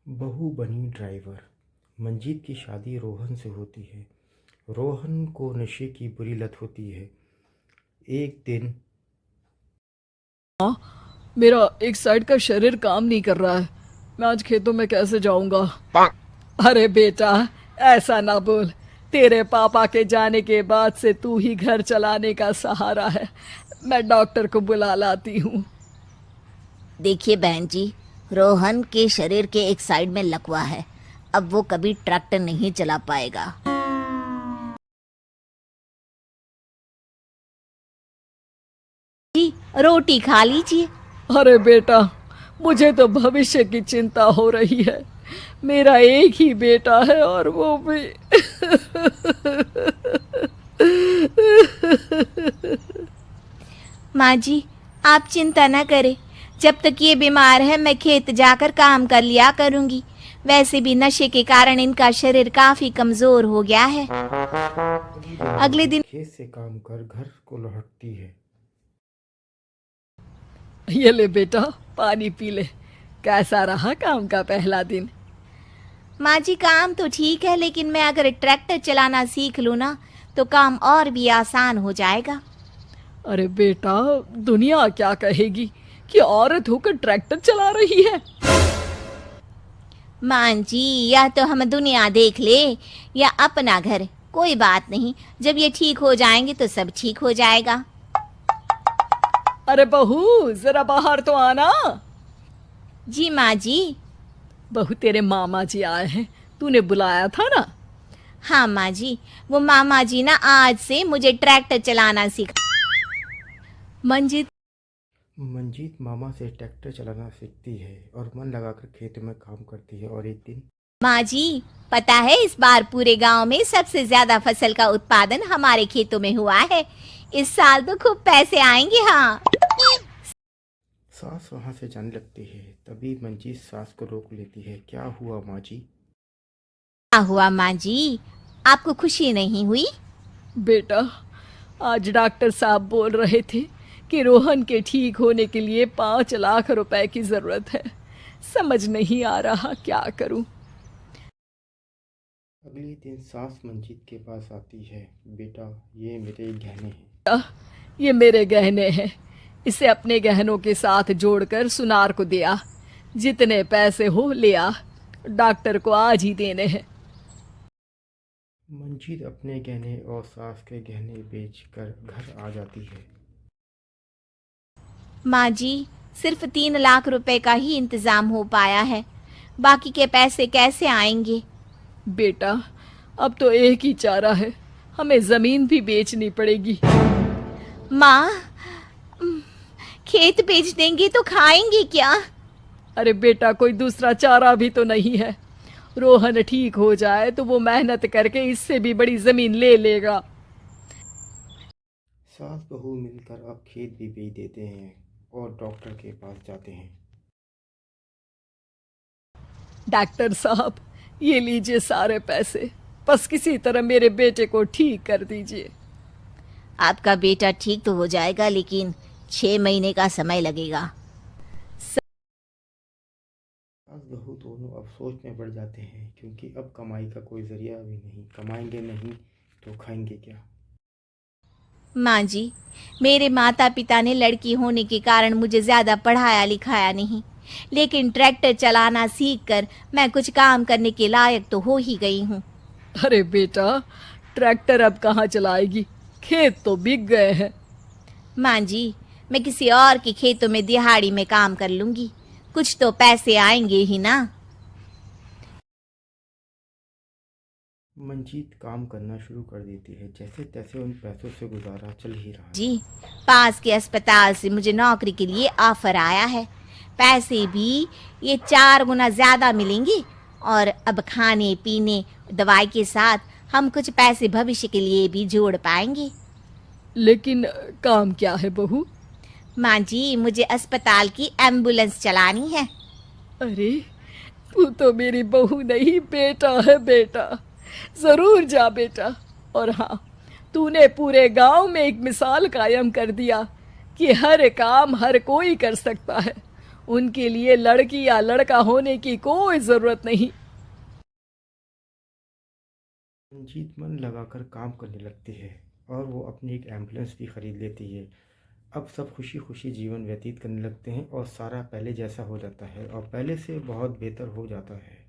बहू बनी ड्राइवर। मंजीत की शादी रोहन से होती है। रोहन को नशे की बुरी लत होती है। एक दिन मेरा एक साइड का शरीर काम नहीं कर रहा है। मैं आज खेतों में कैसे जाऊंगा? अरे बेटा, ऐसा ना बोल। तेरे पापा के जाने के बाद से तू ही घर चलाने का सहारा है। मैं डॉक्टर को बुला लाती हूँ। देखिए बहन जी, रोहन के शरीर के एक साइड में लकवा है। अब वो कभी ट्रैक्टर नहीं चला पाएगा। जी, रोटी खा लीजिए। अरे बेटा, मुझे तो भविष्य की चिंता हो रही है। मेरा एक ही बेटा है और वो भी माँ जी, आप चिंता न करें। जब तक ये बीमार है मैं खेत जाकर काम कर लिया करूँगी। वैसे भी नशे के कारण इनका शरीर काफी कमजोर हो गया है। अगले दिन खेत से काम कर घर को लौटती है। ये ले बेटा, पानी पी ले। कैसा रहा काम का पहला दिन? माँ जी, काम तो ठीक है, लेकिन मैं अगर ट्रैक्टर चलाना सीख लूँ ना तो काम और भी आसान हो जाएगा। अरे बेटा, दुनिया क्या कहेगी कि औरत होकर ट्रैक्टर चला रही है। माँ जी, या तो हम दुनिया देख ले या अपना घर, कोई बात नहीं। जब ये ठीक हो जाएंगे तो सब ठीक हो जाएगा। अरे बहू, जरा बाहर तो आना। जी माँ जी। बहू, तेरे मामा जी आए हैं, तूने बुलाया था ना? हाँ माँ जी, वो मामा जी ना आज से मुझे ट्रैक्टर चलाना सिखा। मंजीत मामा से ट्रैक्टर चलाना सीखती है और मन लगाकर खेत में काम करती है। और एक दिन माँ जी, पता है इस बार पूरे गांव में सबसे ज्यादा फसल का उत्पादन हमारे खेतों में हुआ है। इस साल तो खूब पैसे आएंगे। हाँ। सास वहाँ से जाने लगती है। तभी मंजीत सास को रोक लेती है। क्या हुआ माँ जी? क्या हुआ माँ जी? आपको खुशी नहीं हुई? बेटा, आज डॉक्टर साहब बोल रहे थे कि रोहन के ठीक होने के लिए 5 लाख रुपए की जरूरत है। समझ नहीं आ रहा क्या करूं। अगले दिन सास मंजीत के पास आती है। बेटा, ये मेरे गहने हैं। ये मेरे गहने हैं। इसे अपने गहनों के साथ जोड़कर सुनार को दिया। जितने पैसे हो ले आ, डॉक्टर को आज ही देने हैं। मंजीत अपने गहने और सास के गहने बेचकर घर आ जाती है। माँ जी, सिर्फ 3 लाख रुपए का ही इंतजाम हो पाया है। बाकी के पैसे कैसे आएंगे? बेटा, अब तो एक ही चारा है, हमें जमीन भी बेचनी पड़ेगी। माँ, खेत बेच देंगे तो खाएंगे क्या? अरे बेटा, कोई दूसरा चारा भी तो नहीं है। रोहन ठीक हो जाए तो वो मेहनत करके इससे भी बड़ी जमीन ले लेगा। सास बहू मिलकर अब खेत भी बेच देते हैं और डॉक्टर के पास जाते हैं। डॉक्टर साहब, ये लीजिए सारे पैसे। बस किसी तरह मेरे बेटे को ठीक कर दीजिए। आपका बेटा ठीक तो हो जाएगा, लेकिन 6 महीने का समय लगेगा। सास बहू दोनों अब सोच में पड़ जाते हैं, क्योंकि अब कमाई का कोई जरिया भी नहीं। कमाएंगे नहीं तो खाएंगे क्या? माँ जी, मेरे माता पिता ने लड़की होने के कारण मुझे ज्यादा पढ़ाया लिखाया नहीं, लेकिन ट्रैक्टर चलाना सीखकर मैं कुछ काम करने के लायक तो हो ही गई हूँ। अरे बेटा, ट्रैक्टर अब कहाँ चलाएगी? खेत तो बिक गए हैं। माँ जी, मैं किसी और के खेतों में दिहाड़ी में काम कर लूंगी। कुछ तो पैसे आएंगे ही ना। मंजीत काम करना शुरू कर देती है। जैसे तैसे उन पैसों से गुजारा चल ही रहा है। जी, पास के अस्पताल से मुझे नौकरी के लिए ऑफर आया है। पैसे भी ये 4 गुना ज्यादा मिलेंगे और अब खाने पीने दवाई के साथ हम कुछ पैसे भविष्य के लिए भी जोड़ पाएंगे। लेकिन काम क्या है बहू? माँ जी, मुझे अस्पताल की एम्बुलेंस चलानी है। अरे, तू तो मेरी बहू नहीं, बेटा है बेटा। जरूर जा बेटा। और हाँ, तूने पूरे गांव में एक मिसाल कायम कर दिया कि हर काम हर कोई कर सकता है। उनके लिए लड़की या लड़का होने की कोई ज़रूरत नहीं। मंजीत मन लगाकर काम करने लगती है और वो अपनी एक एम्बुलेंस भी खरीद लेती है। अब सब खुशी खुशी जीवन व्यतीत करने लगते हैं और सारा पहले जैसा हो जाता है और पहले से बहुत बेहतर हो जाता है।